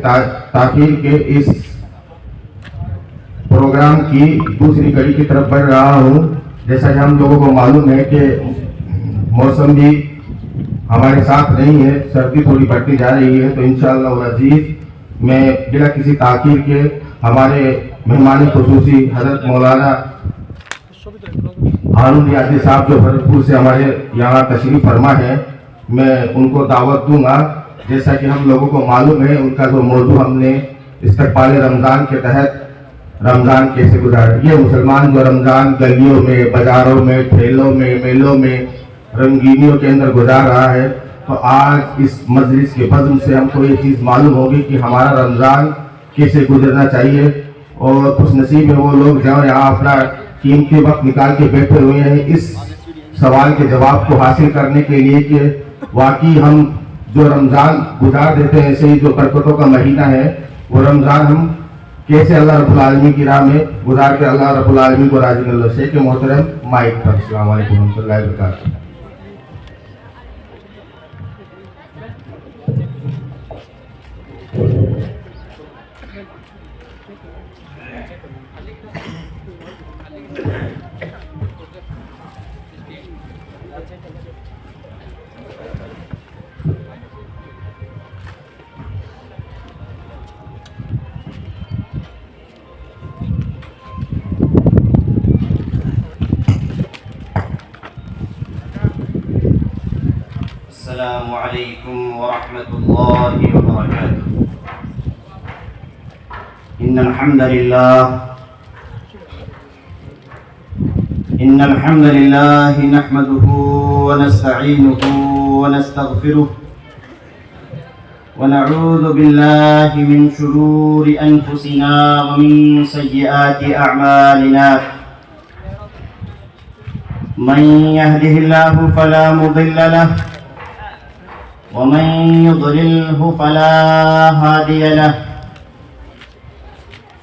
تاخیر کے اس پروگرام کی دوسری کڑی کی طرف بڑھ رہا ہوں۔ جیسا کہ ہم لوگوں کو معلوم ہے کہ موسم بھی ہمارے ساتھ نہیں ہے، سردی تھوڑی بڑھتی جا رہی ہے، تو انشاءاللہ العزیز میں بلا کسی تاخیر کے ہمارے مہمان خصوصی حضرت مولانا ہارون ریاضی صاحب جو بھرتپور سے ہمارے یہاں تشریف فرما ہے، میں ان کو دعوت دوں گا۔ جیسا کہ ہم لوگوں کو معلوم ہے ان کا جو موضوع ہم نے استقبال رمضان کے تحت رمضان کیسے گزارا، یہ مسلمان جو رمضان گلیوں میں، بازاروں میں، ٹھیلوں میں، میلوں میں، رنگینیوں کے اندر گزار رہا ہے، تو آج اس مجلس کے بزم سے ہم کو یہ چیز معلوم ہوگی کہ ہمارا رمضان کیسے گزرنا چاہیے، اور خوش نصیب ہے وہ لوگ جو یہاں اپنا قیمتی وقت نکال کے بیٹھے ہوئے ہیں اس سوال کے جواب کو حاصل کرنے کے لیے کہ واقعی ہم جو رمضان گزار دیتے ہیں، ایسے ہی جو برکتوں کا مہینہ ہے، وہ رمضان ہم کیسے اللہ رب العالمین کی راہ میں گزار کے اللہ رب العالمین کو راضی کر سے کہ محترم مائک پر۔ السلام علیکم ورحمۃ اللہ وبرکاتہ۔ السلام علیکم ورحمۃ اللہ وبرکاتہ۔ ان الحمد للہ نحمده ونستعینه ونستغفره ونعوذ باللہ من شرور انفسنا ومن سیئات اعمالنا، من يهده الله فلا مضل له ومن يضلله فلا هادي له،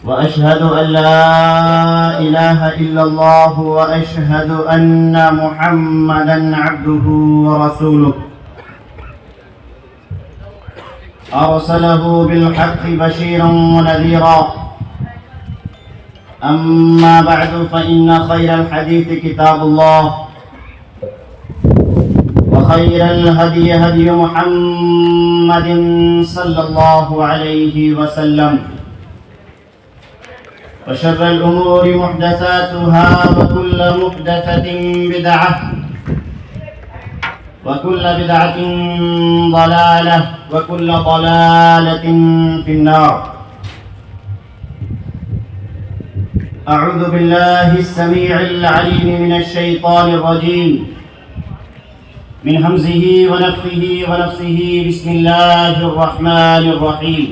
وأشهد أن لا إله إلا الله وأشهد أن محمدا عبده ورسوله، أرسله بالحق بشيرا ونذيرا، أما بعد فإن خير الحديث كتاب الله، وخير الهدي هدي محمد صلى الله عليه وسلم، وشر الأمور محدثاتها وكل محدثة بدعة وكل بدعة ضلالة وكل ضلالة في النار۔ أعوذ بالله السميع العليم من الشيطان الرجيم، من همزه ونفخه ونفسه، بسم الله الرحمن الرحيم۔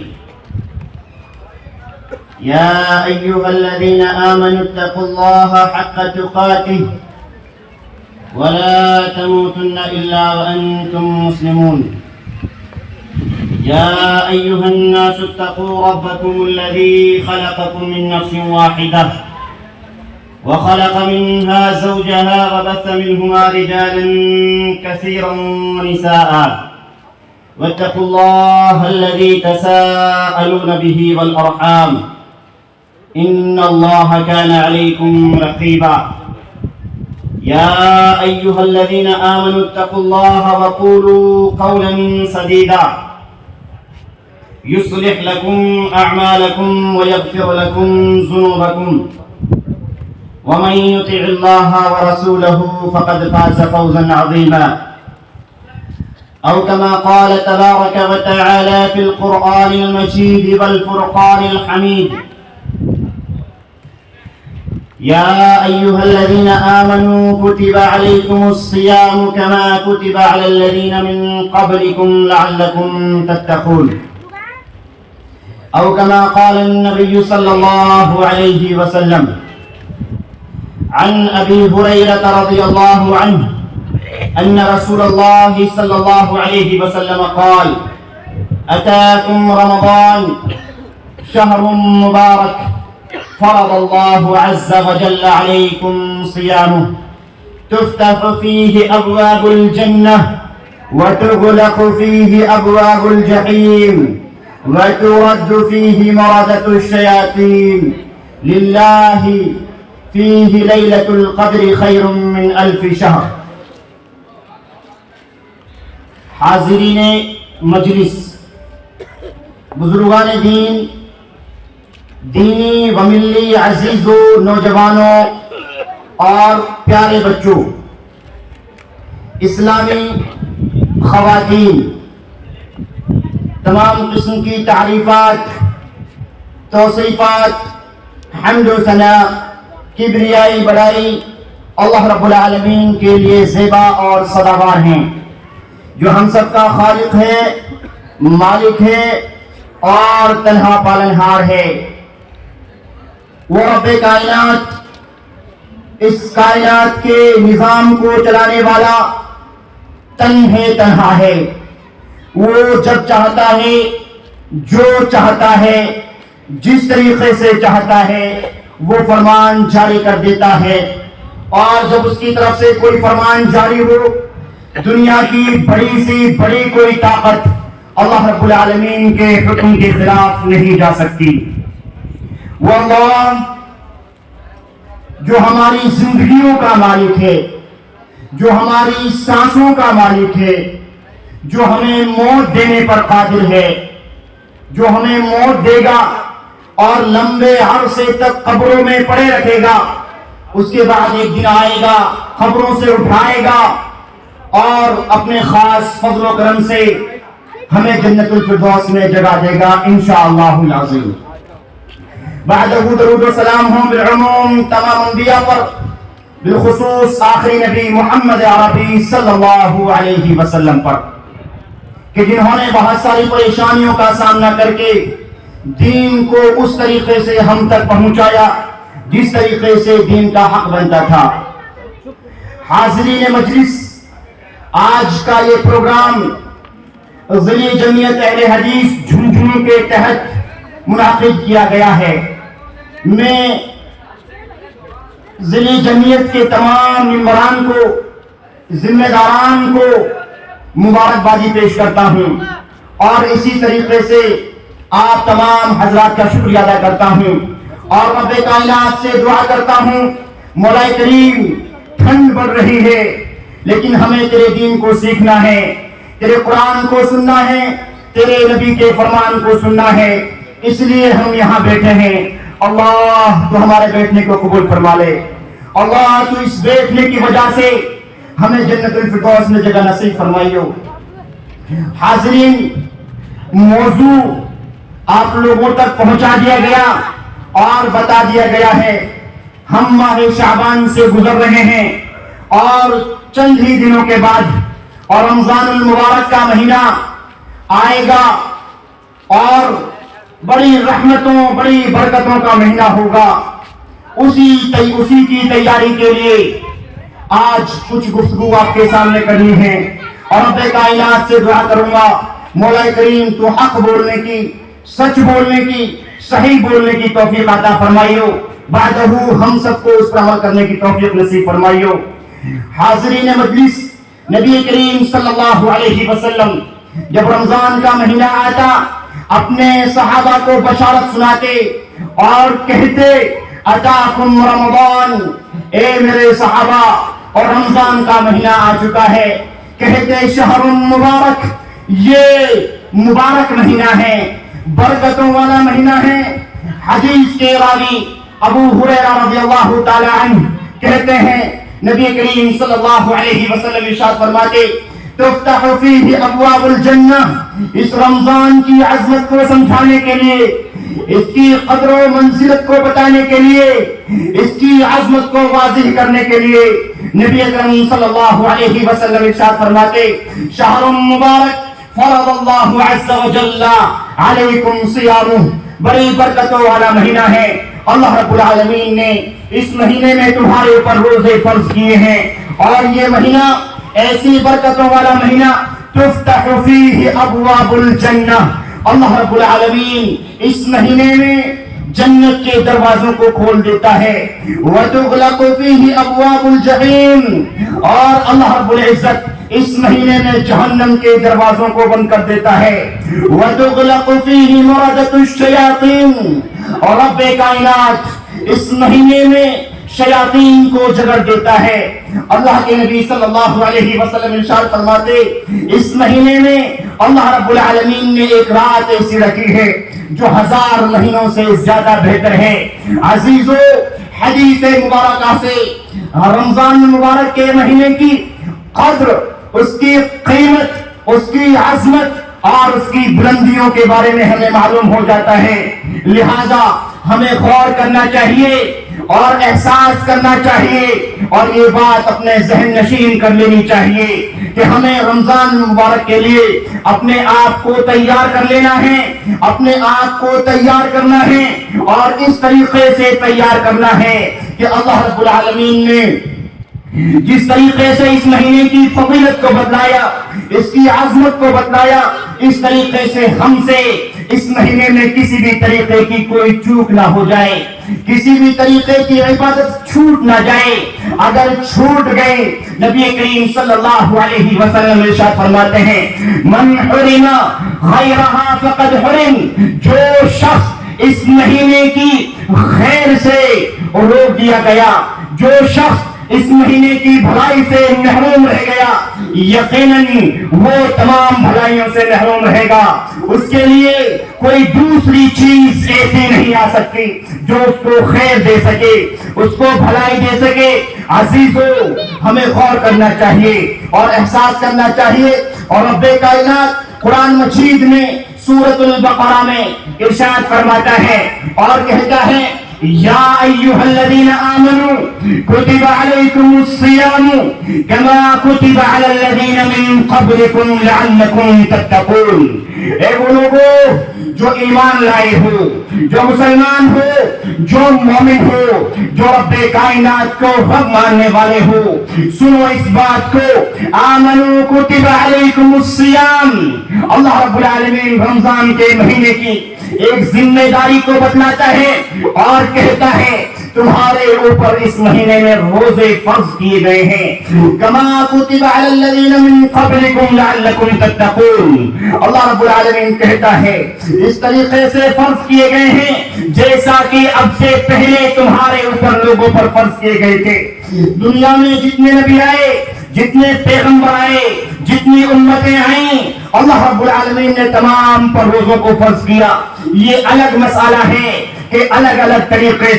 يا أيها الذين آمنوا اتقوا الله حق تقاته ولا تموتن إلا وأنتم مسلمون۔ يا أيها الناس اتقوا ربكم الذي خلقكم من نفس واحدة وخلق منها زوجها وبث منهما رجالا كثيرا ونساء، واتقوا الله الذي تساءلون به والأرحام، إن الله كان عليكم رقيبا۔ يا أيها الذين آمنوا اتقوا الله وقولوا قولا سديدا يصلح لكم أعمالكم ويغفر لكم ذنوبكم، ومن يطع الله ورسوله فقد فاز فوزا عظيما، أو كما قال تبارك وتعالى في القرآن المجيد والفرقان الحميد: يا أيها الذين آمنوا كتب عليكم الصيام كما كتب على الذين من قبلكم لعلكم تتقون، أو كما قال النبي صلى الله عليه وسلم عن أبي هريرة رضي الله عنه أن رسول الله صلى الله عليه وسلم قال: أتاكم رمضان شهر مبارك فرض الله عز وجل عليكم صيامه، تفتح فيه أبواب الجنة وتغلق فيه أبواب الجحيم، وترد فيه مردة الشياطين لله فيه ليلة القدر خير من 1000 شهر. حاضرین مجلس، بزرگان دین، دینی و ملی عزیزوں، نوجوانوں اور پیارے بچوں، اسلامی خواتین، تمام قسم کی تعریفات، توصیفات، حمد و ثنا، کبریائی، بڑائی اللہ رب العالمین کے لیے زیبا اور سزاوار ہیں، جو ہم سب کا خالق ہے، مالک ہے اور تنہا پالنہار ہے۔ وہ رب کائنات، اس کائنات کے نظام کو چلانے والا تنہا ہے۔ وہ جب چاہتا ہے، جو چاہتا ہے، جس طریقے سے چاہتا ہے وہ فرمان جاری کر دیتا ہے، اور جب اس کی طرف سے کوئی فرمان جاری ہو، دنیا کی بڑی سی بڑی کوئی طاقت اللہ رب العالمین کے حکم کے خلاف نہیں جا سکتی۔ وہ اللہ جو ہماری زندگیوں کا مالک ہے، جو ہماری سانسوں کا مالک ہے، جو ہمیں موت دینے پر قادر ہے، جو ہمیں موت دے گا اور لمبے عرصے تک قبروں میں پڑے رکھے گا، اس کے بعد ایک دن آئے گا، قبروں سے اٹھائے گا اور اپنے خاص فضل و کرم سے ہمیں جنت الفردوس میں جگہ دے گا انشاءاللہ العظیم۔ بعدہ درود و سلام ہوں بالعموم تمام انبیاء پر، بالخصوص آخری نبی محمد عربی صلی اللہ علیہ وسلم پر، کہ جنہوں نے بہت ساری پریشانیوں کا سامنا کر کے دین کو اس طریقے سے ہم تک پہنچایا جس طریقے سے دین کا حق بنتا تھا۔ حاضرین مجلس، آج کا یہ پروگرام ضلع جمعیت اہل حدیث جھنجھنو کے تحت منعقد کیا گیا ہے۔ میں ضلع جمعیت کے تمام ممبران کو، ذمہ داران کو مبارکبادی پیش کرتا ہوں، اور اسی طریقے سے آپ تمام حضرات کا شکریہ ادا کرتا ہوں، اور رب کائنات سے دعا کرتا ہوں، مولا کریم ٹھنڈ بڑھ رہی ہے لیکن ہمیں تیرے دین کو سیکھنا ہے، تیرے قرآن کو سننا ہے، تیرے نبی کے فرمان کو سننا ہے، اس لیے ہم یہاں بیٹھے ہیں۔ اللہ تو ہمارے بیٹھنے کو قبول فرما لے، اللہ تو اس بیٹھنے کی وجہ سے ہمیں جنت الفردوس میں جگہ نصیب فرمائیو۔ حاضرین، موضوع آپ لوگوں تک پہنچا دیا گیا اور بتا دیا گیا ہے۔ ہم ماہ شعبان سے گزر رہے ہیں اور چند ہی دنوں کے بعد اور رمضان المبارک کا مہینہ آئے گا، اور بڑی رحمتوں، بڑی برکتوں کا مہینہ ہوگا۔ اسی کی تیاری کے لیے آج کچھ گفتگو آپ کے سامنے کرنی ہے، اور رب کائنات سے دعا کروں گا مولا کریم تو حق بولنے کی، سچ بولنے کی، صحیح بولنے کی توفیق عطا فرمائیو، بعدہ ہم سب کو اس پر عمل کرنے کی توفیق نصیب فرمائیو۔ حاضرین مجلس، نبی کریم صلی اللہ علیہ وسلم جب رمضان کا مہینہ آتا اپنے صحابہ کو بشارت سناتے اور کہتے اتاکم رمضان، اے میرے صحابہ اور رمضان کا مہینہ آ چکا ہے، کہتے شہر مبارک، یہ مبارک مہینہ ہے، برکتوں والا مہینہ ہے۔ حدیث کے راوی ابو ہریرہ رضی اللہ تعالی عنہ کہتے ہیں نبی کریم صلی اللہ علیہ وسلم ارشاد فرماتے تفتح فیہ ابواب الجنہ، اس رمضان کی عظمت کو سمجھانے کے لیے، اس کی قدر و منزلت کو بتانے کے لیے، اس کی عظمت کو واضح کرنے کے لیے نبی اکرم صلی اللہ علیہ وسلم ارشاد فرماتے شہر مبارک فرض اللہ عز وجل علیکم صیامہ، بڑی برکتوں والا مہینہ ہے، اللہ رب العالمین نے اس مہینے میں تمہارے اوپر روزے فرض کیے ہیں، اور یہ مہینہ ایسی برکتوں والا مہینہ تفتح فیہ ابواب الجنہ، اللہ رب العالمین اس مہینے میں جنت کے دروازوں کو کھول دیتا ہے، وتغلق فیہ ابواب الجحیم، اور اللہ رب العزت اس مہینے میں جہنم کے دروازوں کو بند کر دیتا ہے وَتُغْلَقُ فِيهِ مَرَدَةُ الشَّيَاطِينِ اور رب کائنات اس مہینے میں شیاطین کو جگڑ دیتا ہے. اللہ کے نبی صلی اللہ علیہ وسلم ارشاد فرماتے اس مہینے میں اللہ رب العالمین نے ایک رات ایسی رکھی ہے جو 1000 مہینوں سے زیادہ بہتر ہے. عزیزو حدیث مبارکہ سے رمضان مبارک کے مہینے کی قدر، اس کی قیمت، اس کی عظمت اور اس کی بلندیوں کے بارے میں ہمیں معلوم ہو جاتا ہے. لہذا ہمیں غور کرنا چاہیے اور احساس کرنا چاہیے اور یہ بات اپنے ذہن نشین کر لینی چاہیے کہ ہمیں رمضان مبارک کے لیے اپنے آپ کو تیار کر لینا ہے، اپنے آپ کو تیار کرنا ہے اور اس طریقے سے تیار کرنا ہے کہ اللہ رب العالمین نے جس طریقے سے اس مہینے کی فضیلت کو بتلایا، اس کی عظمت کو بتلایا، اس طریقے سے ہم سے اس مہینے میں کسی بھی طریقے کی کوئی چوک نہ ہو جائے، کسی بھی طریقے کی عبادت چھوٹ نہ جائے. اگر چھوٹ گئے نبی کریم صلی اللہ علیہ وسلم ارشاد فرماتے ہیں من حرم غیرہا فقد حرم، جو شخص اس مہینے کی خیر سے روک دیا گیا، جو شخص اس مہینے کی بھلائی سے محروم رہ گیا، یقیناً وہ تمام بھلائیوں سے محروم رہے گا. اس کے لیے کوئی دوسری چیز ایسی نہیں آ سکتی جو اس کو خیر دے سکے، اس کو بھلائی دے سکے. عزیزو ہمیں غور کرنا چاہیے اور احساس کرنا چاہیے. اور رب کائنات قرآن مجید میں سورۃ البقرہ میں ارشاد فرماتا ہے اور کہتا ہے یا ایھا الذین آمنوا کتب علیکم الصیام کما کتب علی الذین من قبلکم لعلکم تتقون. اے وہ لوگوں جو ایمان لائے ہو، جو مسلمان ہو، جو مومن ہو، جو رب کائنات کو رب ماننے والے ہو، سنو اس بات کو آمنوا کتب علیکم الصیام. اللہ رب العالمین رمضان کے مہینے کی ایک ذمہ داری کو بتلاتا ہے اور کہتا ہے تمہارے اوپر اس مہینے میں روزے فرض کیے گئے ہیں کما کتب علی الذین من قبلکم لعلکم تتقون. اللہ رب العالمین کہتا ہے اس طریقے سے فرض کیے گئے ہیں جیسا کہ اب سے پہلے تمہارے اوپر لوگوں پر فرض کیے گئے تھے. دنیا میں جتنے نبی آئے، جتنے پیغمبر آئے، جتنی امتیں آئیں، اللہ رب العالمین نے تمام پر روزوں کو فرض کیا. یہ الگ مسئلہ ہے کہ الگ الگ طریقے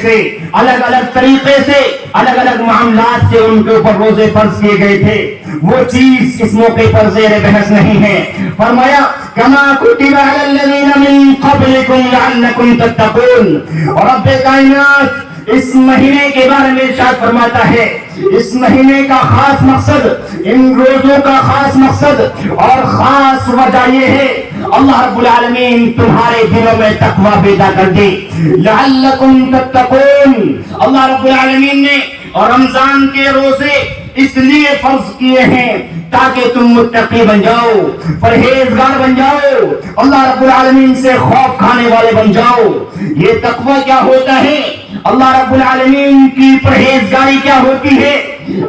سے الگ الگ معاملات سے ان کے اوپر روزے فرض کیے گئے تھے. وہ چیز اس موقع پر زیر بحث نہیں ہے. فرمایا کما کتب علی الذین من قبلکم لعلکم تتقون. اور رب کائنات اس مہینے کے بارے میں ارشاد فرماتا ہے اس مہینے کا خاص مقصد، ان روزوں کا خاص مقصد اور خاص وجہ یہ ہے اللہ رب العالمین تمہارے دلوں میں تقوی پیدا کر دے لعلکم تتقون. اللہ رب العالمین نے رمضان کے روزے اس لیے فرض کیے ہیں تاکہ تم متقی بن جاؤ، پرہیزگار بن جاؤ، اللہ رب العالمین سے خوف کھانے والے بن جاؤ. یہ تقوی کیا ہوتا ہے؟ اللہ رب العالمین کی پرہیزگاری کیا ہوتی ہے؟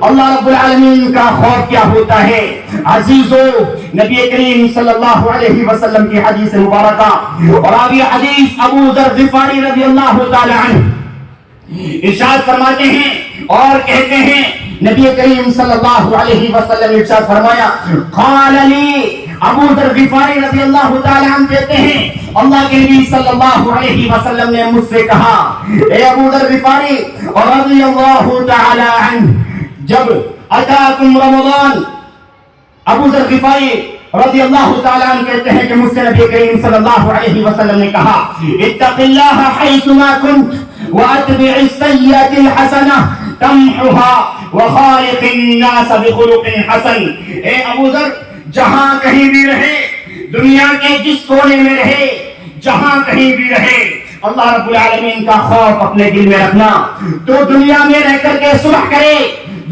اللہ رب العالمین کا خوف کیا ہوتا ہے؟ عزیزو نبی کریم صلی اللہ علیہ وسلم کی حدیث مبارکہ اور راوی حدیث ابو ذر غفاری رضی اللہ تعالی عنہ ارشاد فرماتے ہیں اور کہتے ہیں نبی کریم صلی اللہ علیہ وسلم ارشاد فرمایا قال لی ابو ذر غفاری رضی اللہ تعالی عنہ کہتے ہیں اللہ کے نبی صلی اللہ علیہ وسلم نے مجھ سے کہا اے ابو ذر غفاری رضی اللہ تعالی عنہ جب اتاکم رمضان. ابو ذر غفاری رضی اللہ تعالیٰ عنہ کہتے ہیں کہ مجھ سے نبی کریم صلی اللہ علیہ وسلم نے کہا اتق اللہ حیثما کنت واتبع السیئۃ الحسنہ تمحها وخالق الناس بخلق حسن. اے ابو ذر جہاں کہیں بھی رہے، دنیا کے جس کونے میں رہے، جہاں کہیں بھی رہے، اللہ رب العالمین کا خوف اپنے دل میں رکھنا. تو دنیا میں رہ کر کے صبح کرے،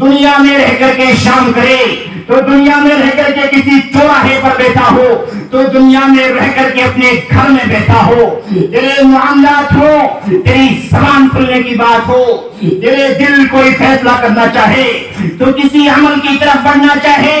دنیا میں رہ کر کے شام کرے، تو دنیا میں رہ کر کے کسی چوراہے پر بیٹھا ہو، تو دنیا میں رہ کر کے اپنے گھر میں بیٹھا ہو، تیرے معاملات ہو، تیری زبان کھلنے کی بات ہو، تیرے دل کوئی فیصلہ کرنا چاہے، تو کسی عمل کی طرف بڑھنا چاہے،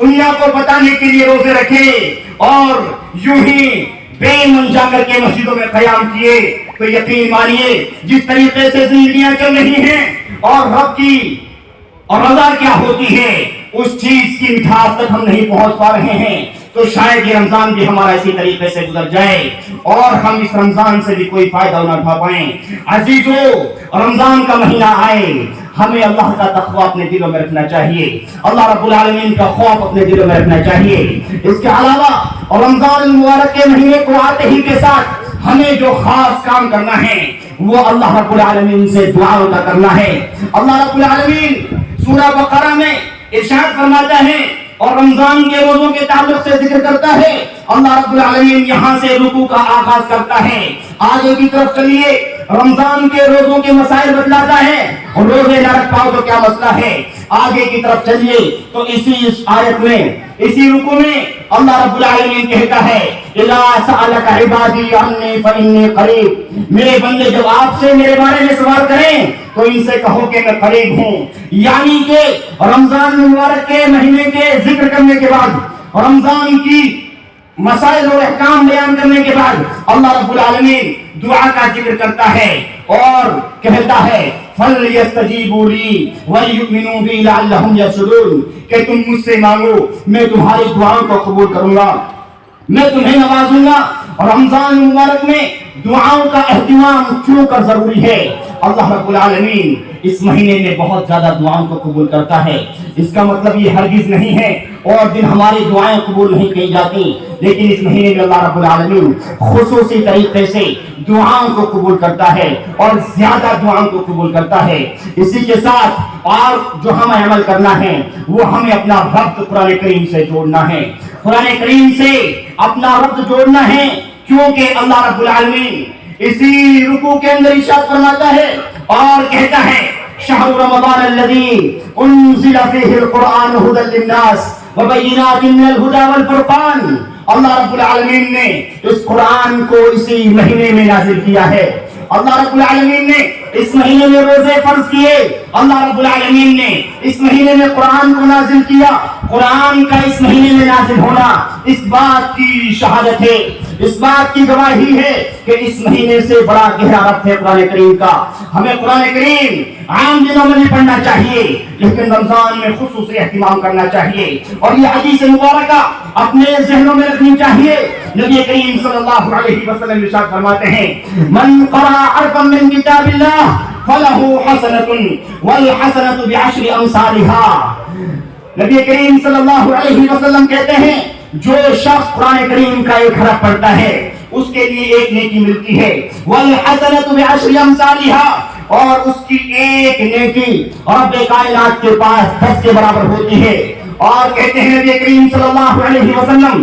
دنیا کو بتانے کے لیے روزے رکھے اور یوں ہی بے من جا کر کے مسجدوں میں قیام کیے، تو یقین مانیے جس طریقے سے زندگیاں چل رہی ہیں اور رب کی اور رضا کیا ہوتی ہے اس چیز کی مٹھاس تک ہم نہیں پہنچ پا رہے ہیں، تو شاید یہ رمضان بھی ہمارا اسی طریقے سے گزر جائے اور ہم اس رمضان سے بھی کوئی فائدہ نہ اٹھا پائیں۔ عزیزو، رمضان کا مہینہ آئے، ہمیں اللہ کا تقوی اپنے دلوں میں رکھنا چاہیے، اللہ رب العالمین کا خوف اپنے دلوں میں رکھنا چاہیے۔ اس کے علاوہ رمضان المبارک کے مہینے کو آتے ہی کے ساتھ ہمیں جو خاص کام کرنا ہے وہ اللہ رب العالمین سے دعاؤں کا کرنا ہے۔ اللہ رب العالمین سورہ بقرہ میں ارشاد فرماتا ہے اور رمضان کے روزوں کے تعلق سے ذکر کرتا ہے، اللہ رب العالمین یہاں سے رکوع کا آغاز کرتا ہے۔ آگے کی طرف چلیے، رمضان کے روزوں کے مسائل بتلاتا ہے، اور روزے نہ رکھ پاؤ تو کیا مسئلہ ہے۔ آگے کی طرف چلیے تو اسی آیت میں، اسی رکوع میں اللہ رب العالمین کہتا ہے، اذا سألك عبادی عنی فإنی قریب، میرے بندے جب آپ سے میرے بارے میں سوال کریں تو ان سے کہو کہ میں قریب ہوں۔ یعنی کہ رمضان مبارک کے مہینے کے ذکر کرنے کے بعد، رمضان کی مسائل اور احکام بیان کرنے کے بعد اللہ رب العالمین دعا کا ذکر کرتا ہے اور کہتا ہے فَلْيَسْتَجِيبُوا لِي وَلْيُؤْمِنُوا بِي لَعَلَّهُمْ يَرْشُدُونَ، کہ تم مجھ سے مانگو، میں تمہاری دعاؤں کو قبول کروں گا، میں تمہیں نوازوں گا۔ رمضان مبارک میں دعاؤں کا اہتمام کیوں کر ضروری ہے؟ اللہ رب العالمین اس مہینے میں بہت زیادہ دعاؤں کو قبول کرتا ہے۔ اس کا مطلب یہ ہرگز نہیں ہے اور دن ہماری دعائیں قبول نہیں کی جاتی، لیکن اس مہینے میں اللہ رب العالمین خصوصی طریقے سے دعاؤں کو قبول کرتا ہے اور زیادہ دعاؤں کو قبول کرتا ہے۔ اسی کے ساتھ اور جو ہمیں عمل کرنا ہے وہ ہمیں اپنا ربط قرآن کریم سے جوڑنا ہے، قرآن کریم سے اپنا ربط جوڑنا ہے، کیونکہ اللہ رب العالمین اسی رکوع کے اندر ارشاد فرماتا ہے اور کہتا ہے شہر رمضان الذی انزل فیہ القرآن ھدی للناس وبینات من الھدی والفرقان، اللہ رب العالمین نے اس قرآن کو اسی مہینے میں نازل کیا ہے۔ اللہ رب العالمین نے اس مہینے میں روزے فرض کیے، اللہ رب العالمین نے اس مہینے میں قرآن کو نازل کیا۔ قرآن کا اس مہینے میں نازل ہونا اس بات کی شہادت ہے، اس بات کی گواہی ہے کہ اس مہینے سے بڑا گہرا ربط ہے قرآن کریم کا۔ ہمیں قرآن کریم عام دنوں میں بھی پڑھنا چاہیے، لیکن رمضان میں خصوصی اہتمام کرنا چاہیے، اور یہ حدیث مبارکہ اپنے ذہنوں میں رکھنی چاہیے۔ نبی کریم صلی اللہ علیہ وسلم ارشاد فرماتے ہیں من قرأ حرفا من کتاب اللہ فلہ حسنۃ والحسنۃ بعشر امثالها۔ نبی کریم صلی اللہ علیہ وسلم کہتے ہیں جو شخص قرآن کریم کا ایک حرف پڑھتا ہے اس کے لیے ایک نیکی ملتی ہے، والحسنۃ بعشر امثالها، اور اس کی ایک نیکی رب کائنات کے پاس 10 کے برابر ہوتی ہے۔ اور کہتے ہیں نبی کریم صلی اللہ علیہ وسلم،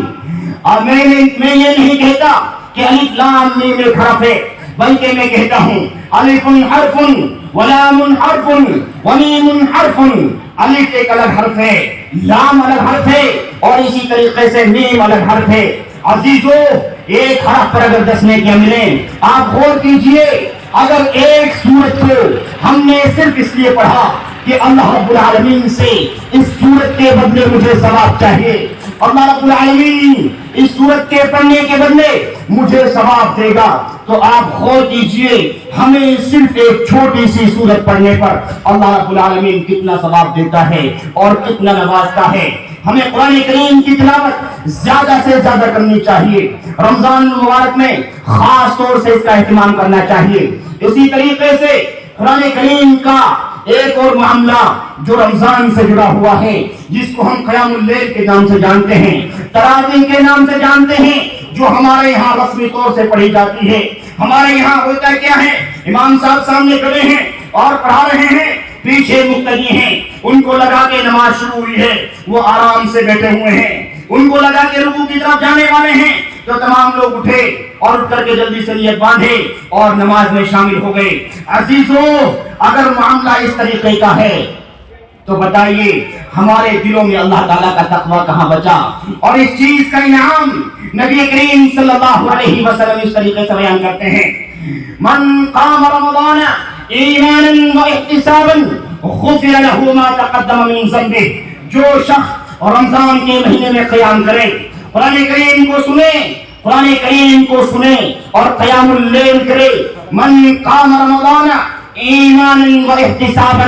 اور میں یہ نہیں کہتا کہ الف لام میم ایک حرف ہے، بلکہ میں کہتا ہوں الف حرف ولام حرف ومیم حرف۔ الف ایک الگ حرف ہے، لام الگ حرف ہے، اور اسی طریقے سے میم الگ حرف ہے۔ عزیزو، ایک حرف پر اگر 10 نیکیاں ملیں، آپ غور کیجئے، اگر ایک سورت کو ہم نے صرف اس لیے پڑھا کہ اللہ رب العالمین سے اس سورت کے بدلے مجھے ثواب چاہیے، اللہ رب العالمین اس سورت کے پڑھنے کے بدلے مجھے ثواب دے گا، تو آپ غور کیجئے ہمیں صرف ایک چھوٹی سی سورت پڑھنے پر اللہ رب العالمین کتنا ثواب دیتا ہے اور کتنا نوازتا ہے۔ ہمیں قرآن کریم کی تلاوت زیادہ سے زیادہ کرنی چاہیے، رمضان مبارک میں خاص طور سے اس کا اہتمام کرنا چاہیے۔ اسی طریقے سے قرآن کریم کا ایک اور معاملہ جو رمضان سے جڑا ہوا ہے، جس کو ہم قیام اللیل کے نام سے جانتے ہیں، تراویح کے نام سے جانتے ہیں، جو ہمارے یہاں رسمی طور سے پڑھی جاتی ہے۔ ہمارے یہاں ہوتا کیا ہے، امام صاحب سامنے کھڑے ہیں اور پڑھا رہے ہیں، پیچھے مقتدی ہیں، ان کو لگا کے نماز شروع ہوئی ہے، وہ آرام سے بیٹھے ہوئے ہیں، ان کو لگا کے رکوع کی طرف جانے والے ہیں، تو تمام لوگ اٹھے اور اٹھ کر کے جلدی سے نیت باندھے اور نماز میں شامل ہو گئے۔ عزیزو، اگر معاملہ اس طریقے کا ہے تو بتائیے ہمارے دلوں میں اللہ تعالیٰ کا تقوی کہاں بچا؟ اور اس چیز کا انعام نبی کریم صلی اللہ علیہ وسلم اس طریقے سے بیان کرتے ہیں، من قام رمضان ایمانا واحتسابا غفر له ما تقدم من ذنبه، جو شخص اور رمضان کے مہینے میں قیام کریں، قرآن کریم کو سنیں، قرآن کریم کو سنیں اور قیام اللیل کرے۔ من قام رمضان ایمانا و احتسابا،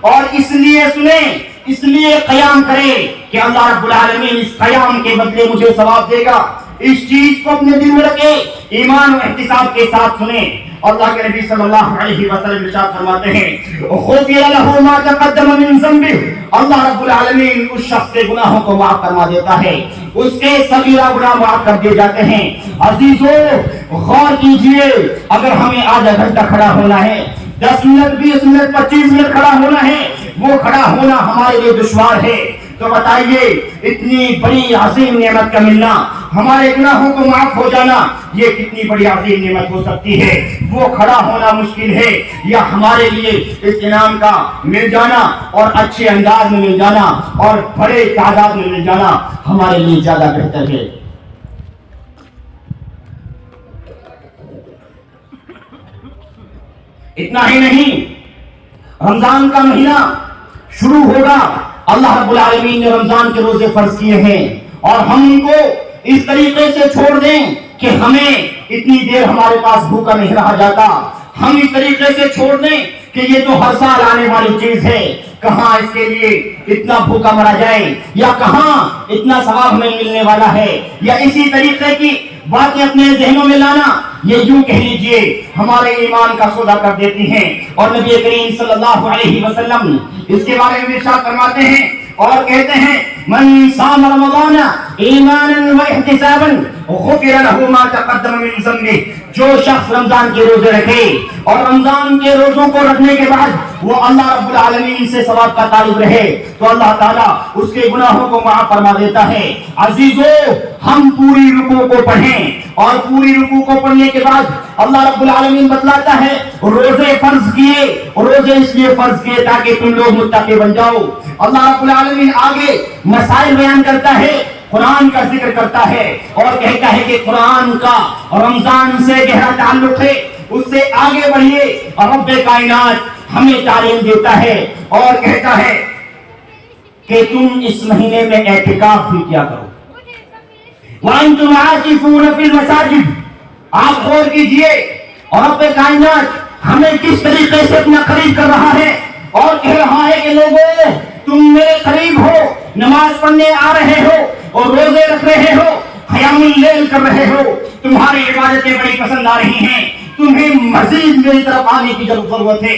اور اس لیے سنیں، اس لیے قیام کرے کہ اللہ رب العالمین اس قیام کے بدلے مجھے ثواب دے گا۔ اس چیز کو اپنے دل میں رکھے، ایمان و احتساب کے ساتھ سنیں۔ اللہ کے نبی صلی اللہ علیہ وسلم ارشاد فرماتے ہیں غفر لہ ما تقدم من ذنبہ، اللہ رب العالمین اس شخص کے گناہوں کو معاف فرما دیتا ہے، اس کے صغیرہ گناہ معاف کر دیے جاتے ہیں۔ عزیزو غور کیجئے، اگر ہمیں آدھا گھنٹہ کھڑا ہونا ہے، 10 منٹ 20 منٹ 25 منٹ کھڑا ہونا ہے، وہ کھڑا ہونا ہمارے لیے دشوار ہے، تو بتائیے اتنی بڑی عظیم نعمت کا ملنا، ہمارے گناہوں کو معاف ہو جانا، یہ کتنی بڑی عظیم نعمت ہو سکتی ہے؟ وہ کھڑا ہونا مشکل ہے یا ہمارے لیے اس انعام کا مل جانا اور اچھے انداز میں مل جانا اور بڑے تعداد میں مل جانا ہمارے لیے زیادہ بہتر ہے۔ اتنا ہی نہیں، رمضان کا مہینہ شروع ہوگا، اللہ رب العالمین نے رمضان کے روزے فرض کیے ہیں اور ہم ان کو اس طریقے سے چھوڑ دیں کہ ہمیں اتنی دیر ہمارے پاس بھوکا نہیں رہا جاتا، ہم اس طریقے سے چھوڑ دیں کہ یہ تو ہر سال آنے والی چیز ہے، کہاں اس کے لیے اتنا بھوکا مرا جائے یا کہاں اتنا ثواب ہمیں ملنے والا ہے، یا اسی طریقے کی باتیں اپنے ذہنوں میں لانا، یہ یوں کہہ لیجئے ہمارے ایمان کا سودا کر دیتی ہیں۔ اور نبی کریم صلی اللہ علیہ وسلم اس کے بارے میں ارشاد فرماتے ہیں اور کہتے ہیں من صام رمضان ایمانا و احتسابا غفر له ما تقدم من ذنبه، جو شخص رمضان کے روزے رکھے اور رمضان کے روزوں کو رکھنے کے بعد وہ اللہ رب العالمین سے ثواب کا طالب رہے تو اللہ تعالیٰ اس کے گناہوں کو معاف فرما دیتا ہے۔ عزیزو ہم پوری رکوع کو پڑھیں اور پوری رکوع کو پڑھنے کے بعد اللہ رب العالمین بتلاتا ہے روزے فرض کیے، روزے اس لیے فرض کیے تاکہ تم لوگ متقی بن جاؤ۔ اللہ رب العالمین آگے مسائل بیان کرتا ہے، قرآن کا ذکر کرتا ہے اور کہتا ہے کہ قرآن کا رمضان سے گہرا تعلق ہے، اس سے آگے بڑھیے۔ اور رب کائنات ہمیں تعلیم دیتا ہے اور کہتا ہے کہ تم اس مہینے میں اعتکاف بھی کیا کرو۔ وَأَنْتُمْ عَاكِفُونَ فِي الْمَسَاجِدِ، آپ غور کیجئے اور رب کائنات ہمیں کس طریقے سے اپنا قریب کر رہا ہے اور کہہ رہا ہے کہ لوگوں تم میرے قریب ہو، نماز پڑھنے آ رہے ہو اور روزے رکھ رہے ہو، قیام اللیل کر رہے ہو، تمہاری عبادتیں بڑی پسند آ رہی ہیں، تمہیں مزید میری طرف آنے کی ضرورت ہے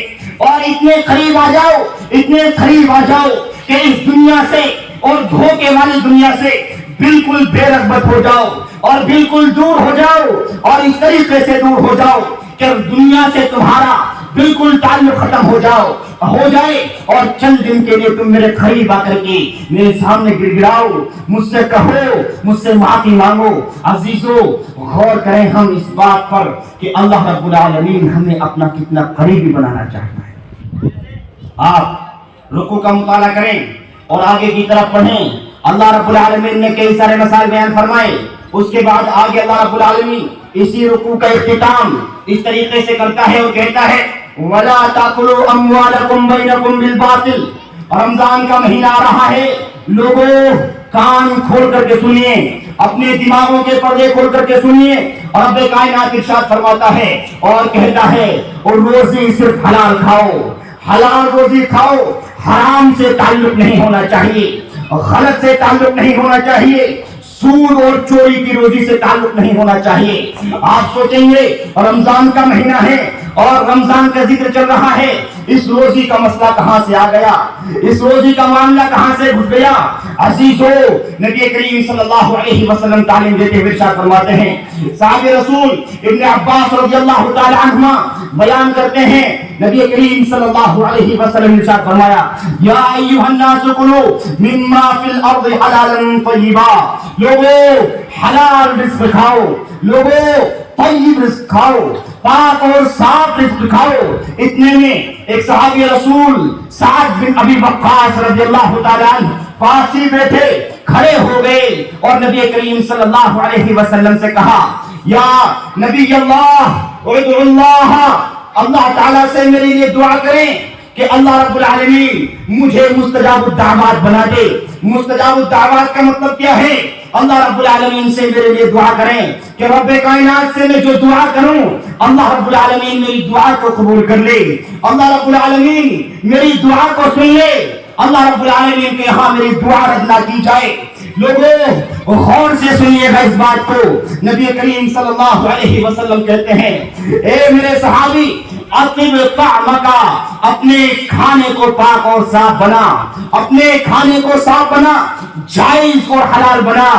اور اتنے قریب آ جاؤ، اتنے قریب آ جاؤ کہ اس دنیا سے اور دھوکے والی دنیا سے بالکل بے رغبت ہو جاؤ اور بالکل دور ہو جاؤ اور اس طریقے سے دور ہو جاؤ کہ دنیا سے تمہارا بالکل تعلق ختم ہو جائے اور چند دن کے لیے تم میرے قریب آ کر کے میرے سامنے گر گراؤ، مجھ سے کہو، مجھ سے معافی مانگو۔ عزیزو غور کریں ہم اس بات پر کہ اللہ رب العالمین ہمیں اپنا کتنا قریبی بنانا چاہتا ہے۔ آپ رکوع کا مطالعہ کریں اور آگے کی طرف پڑھیں۔ اللہ رب العالمین نے کئی سارے مسائل بیان فرمائے، اس کے بعد آگے اللہ رب العالمین اسی رکوع کا اختتام اس طریقے سے کرتا ہے اور کہتا ہے وَلَا تَأْكُلُوا أَمْوَالَكُمْ بَيْنَكُمْ بِالْبَاطِلِ۔ رمضان کا مہینہ آ رہا ہے، لوگوں کان کھول کر کے سنیے، اپنے دماغوں کے پردے کھول کر کے سنیے۔ اور رب کائنات ارشاد فرماتا ہے اور کہتا ہے اور روزی صرف حلال کھاؤ، حلال روزی کھاؤ، حرام سے تعلق نہیں ہونا چاہیے، غلط سے تعلق نہیں ہونا چاہیے، سود اور چوری کی روزی سے تعلق نہیں ہونا چاہیے۔ آپ سوچیں گے رمضان کا مہینہ ہے اور رمضان کا ذکر چل رہا ہے، اس روزی کا مسئلہ کہاں سے آ گیا، اس روزی کا معاملہ کہاں سے گھس گیا؟ عزیزو نبی کریم صلی اللہ علیہ وسلم تعلیم دیتے ہوئے ارشاد فرماتے ہیں، صحابہ رسول ابن عباس رضی اللہ تعالی عنہما بیان کرتے ہیں نبی کریم صلی اللہ علیہ وسلم نے ارشاد فرمایا یا ایھا الناس کلوا مما فی الارض حلالا طیبا، لوگوں حلال رزق کھاؤ، لوگوں طیب رزق کھاؤ، پاک اور صاف رزق کھاؤ۔ اتنے میں ایک صحابی رسول سعد بن ابی وقاص رضی اللہ تعالی عنہ پاس ہی بیٹھے کھڑے ہو گئے اور نبی کریم صلی اللہ علیہ وسلم سے کہا یا نبی اللہ ادعو اللہ، اللہ تعالیٰ سے میرے لیے دعا کریں کہ اللہ رب العالمین مجھے مستجاب الدعوات بنا دے۔ مستجاب الدعوات کا مطلب کیا ہے؟ اللہ رب العالمین سے میرے لیے دعا کریں کہ رب کائنات سے میں جو دعا کروں اللہ رب العالمین میری دعا کو قبول کر لے، اللہ رب العالمین میری دعا کو سن لے، اللہ رب العالمین کے یہاں میری دعا رد نہ کی جائے۔ لوگوں غور سے سنیے گا اس بات کو، نبی کریم صلی اللہ علیہ وسلم کہتے ہیں اے میرے صحابی اطیب طعمکا، اپنے کھانے کو پاک اور صاف بنا، اپنے کھانے کو صاف بنا، جائز اور حلال بنا۔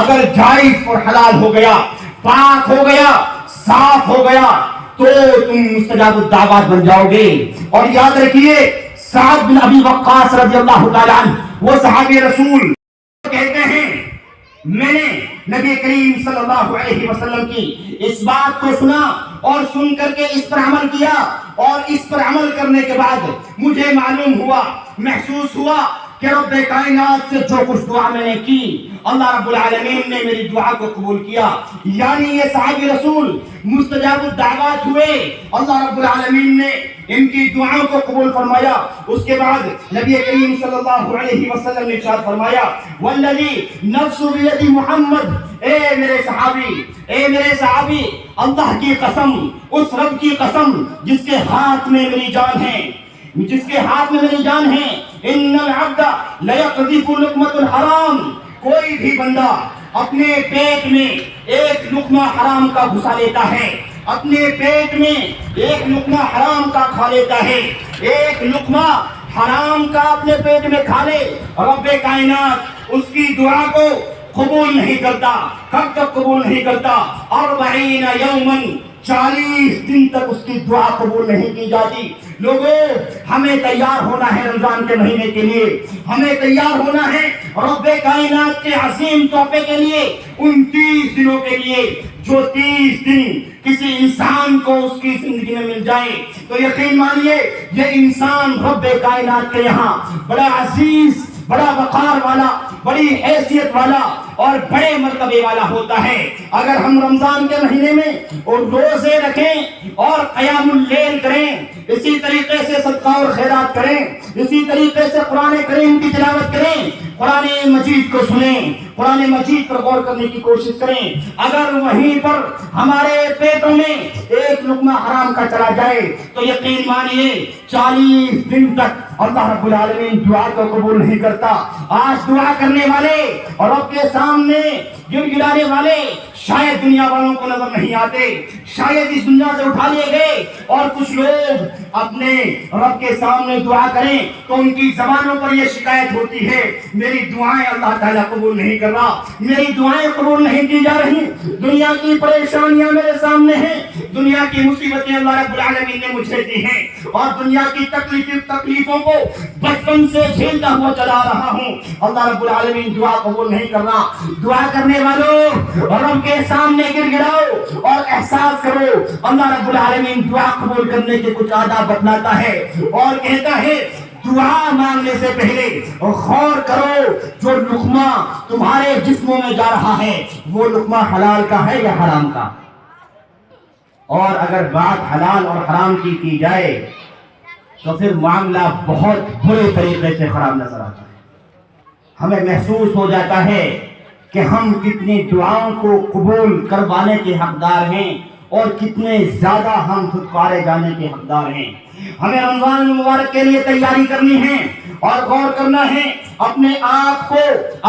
اگر جائز اور حلال ہو گیا، پاک ہو گیا، صاف ہو گیا تو تم مستجاب الدعوات بن جاؤ گے۔ اور یاد رکھیے سعد بن ابی وقاص رضی اللہ تعالیٰ عنہ وہ صحابی رسول کہتے ہیں میں نے نبی کریم صلی اللہ علیہ وسلم کی اس بات کو سنا اور سن کر کے اس پر عمل کیا، اور اس پر عمل کرنے کے بعد مجھے معلوم ہوا، محسوس ہوا کہ رب کائنات سے جو کچھ دعا میں نے کی اللہ رب العالمین نے میری دعا کو قبول کیا۔ یعنی یہ صحابی رسول مستجاب الدعوات ہوئے، اللہ رب العالمین نے ان کی دعاؤں کو قبول فرمایا۔ اس کے بعد نبی کریم صلی اللہ علیہ وسلم نے ارشاد فرمایا والذی نفس بید محمد، اے میرے صحابی اللہ کی قسم، اس رب کی قسم جس کے ہاتھ میں میری جان ہے، ان العبد لیقذف لقمۃ الحرام، کوئی بھی بندہ اپنے پیٹ میں ایک لقمہ حرام کا گھسا لیتا ہے، اپنے پیٹ میں ایک لقمہ حرام کا کھا لیتا ہے، ایک لقمہ حرام کا اپنے پیٹ میں کھا لے، رب کائنات اس کی دعا کو قبول نہیں کرتا۔ کب تک قبول نہیں کرتا؟ 40 یومن، 40 دن تک اس کی دعا قبول نہیں کی جاتی۔ لوگوں ہمیں تیار ہونا ہے رمضان کے مہینے کے لیے، ہمیں تیار ہونا ہے رب کائنات کے عظیم تحفے کے لیے، ان 30 دنوں کے لیے جو 30 دن کسی انسان کو اس کی زندگی میں مل جائے تو یقین مانیے یہ انسان رب کائنات کے یہاں بڑا عزیز، بڑا وقار والا، بڑی حیثیت والا اور بڑے مرتبے والا ہوتا ہے۔ اگر ہم رمضان کے مہینے میں اور روزے رکھیں اور قیام اللیل کریں، اسی طریقے سے صدقہ اور خیرات کریں، اسی طریقے سے قرآن کریم کی تلاوت کریں، قرآن مجید کو سنیں، قرآن مجید پر غور کرنے کی کوشش کریں، اگر وہیں پر ہمارے پیٹوں میں ایک لقمہ حرام کا چلا جائے تو یقین مانیے 40 دن تک اللہ رب العالمین دعا کو قبول نہیں کرتا۔ آج دعا کرنے والے اور رب کے سامنے گر گرانے والے شاید دنیا والوں کو نظر نہیں آتے، شاید اس دنیا سے اٹھا لیے گئے، اور کچھ لوگ اپنے رب کے سامنے دعا کریں تو ان کی زبانوں پر یہ شکایت ہوتی ہے میری دعائیں اللہ تعالیٰ قبول نہیں کر رہا، میری دعائیں قبول نہیں کی جا رہی، دنیا کی پریشانیاں میرے سامنے ہیں، دنیا کی مصیبتیں اللہ رب العالمین نے مجھے دی ہیں، اور دنیا کی تکلیفوں کو بچپن سے جھیلتا ہوا چلا رہا ہوں، اللہ رب العالمین دعا قبول نہیں کر رہا۔ دعا کرنے والوں رب کے سامنے گر گراؤ اور احساس کرو اللہ رب العالمین دعا قبول کرنے کے کچھ آداب بتلاتا ہے، اور کہتا ہے دعا مانگنے سے پہلے غور کرو جو لقمہ تمہارے جسموں میں جا رہا ہے وہ لقمہ حلال کا ہے یا حرام کا، اور اگر بات حلال اور حرام کی جائے تو پھر معاملہ بہت برے طریقے سے خراب نظر آتا ہے۔ ہمیں محسوس ہو جاتا ہے کہ ہم کتنی دعاؤں کو قبول کروانے کے حقدار ہیں اور کتنے زیادہ ہم پھٹکارے جانے کے حقدار ہیں۔ ہمیں رمضان المبارک کے لیے تیاری کرنی ہے اور غور کرنا ہے، اپنے آپ کو،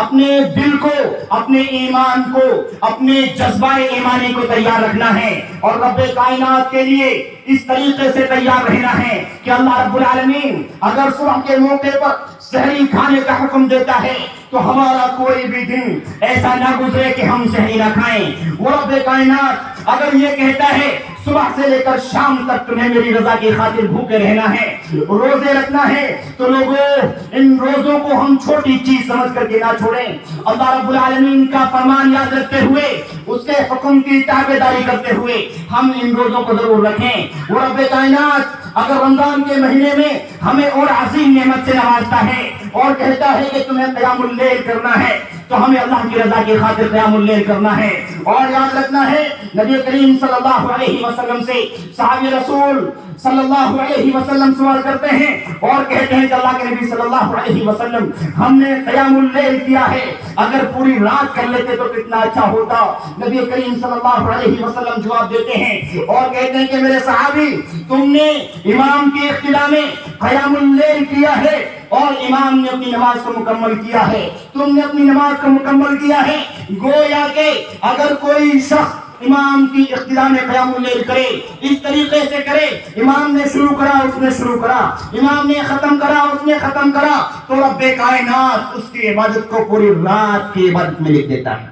اپنے دل کو، اپنے ایمان کو، اپنے جذبہ ایمانی کو تیار رکھنا ہے، اور رب کائنات کے لیے اس طریقے سے تیار رہنا ہے کہ اللہ رب العالمین اگر صبح کے موقع پر سحری کھانے کا حکم دیتا ہے تو ہمارا کوئی بھی دن ایسا نہ گزرے کہ ہم سحری نہ کھائیں۔ وہ رب کائنات اگر یہ کہتا ہے صبح سے لے کر شام تک تمہیں میری رضا کی خاطر بھوکے رہنا ہے، روزے رکھنا ہے، تو لوگوں ان روزوں کو ہم چھوٹی چیز سمجھ کر کے نہ چھوڑیں۔ اللہ رب العالمین کا فرمان یاد رکھتے ہوئے، اس کے حکم کی تابعداری کرتے ہوئے ہم ان روزوں کو ضرور رکھیں۔ وہ رب کائنات اگر رمضان کے مہینے میں ہمیں اور عظیم نعمت سے نوازتا ہے اور کہتا ہے کہ تمہیں قیام اللیل کرنا ہے، تو ہمیں اللہ کی رضا کی خاطر قیام اللیل کرنا ہے. اور یاد رکھنا ہے نبی کریم صلی اللہ علیہ وسلم سے صحابی رسول صلی اللہ علیہ وسلم سوال کرتے ہیں اور کہتے ہیں کہ اللہ کے نبی صلی اللہ علیہ وسلم ہم نے قیام اللیل کیا ہے, اگر پوری رات کر لیتے تو کتنا اچھا ہوتا. نبی کریم صلی اللہ علیہ وسلم جواب دیتے ہیں اور کہتے ہیں کہ میرے صحابی, تم نے امام کی اقتدا میں قیام اللیل کیا ہے اور امام نے اپنی نماز کو مکمل کیا ہے, تم نے اپنی نماز کو مکمل کیا ہے. گویا کہ اگر کوئی شخص امام کی اقتدا میں قیام اللیل کرے, اس طریقے سے کرے, امام نے شروع کرا اس نے شروع کرا, امام نے ختم کرا اس نے ختم کرا, تو رب کائنات اس کی عبادت کو پوری رات کی عبادت میں لکھ دیتا ہے.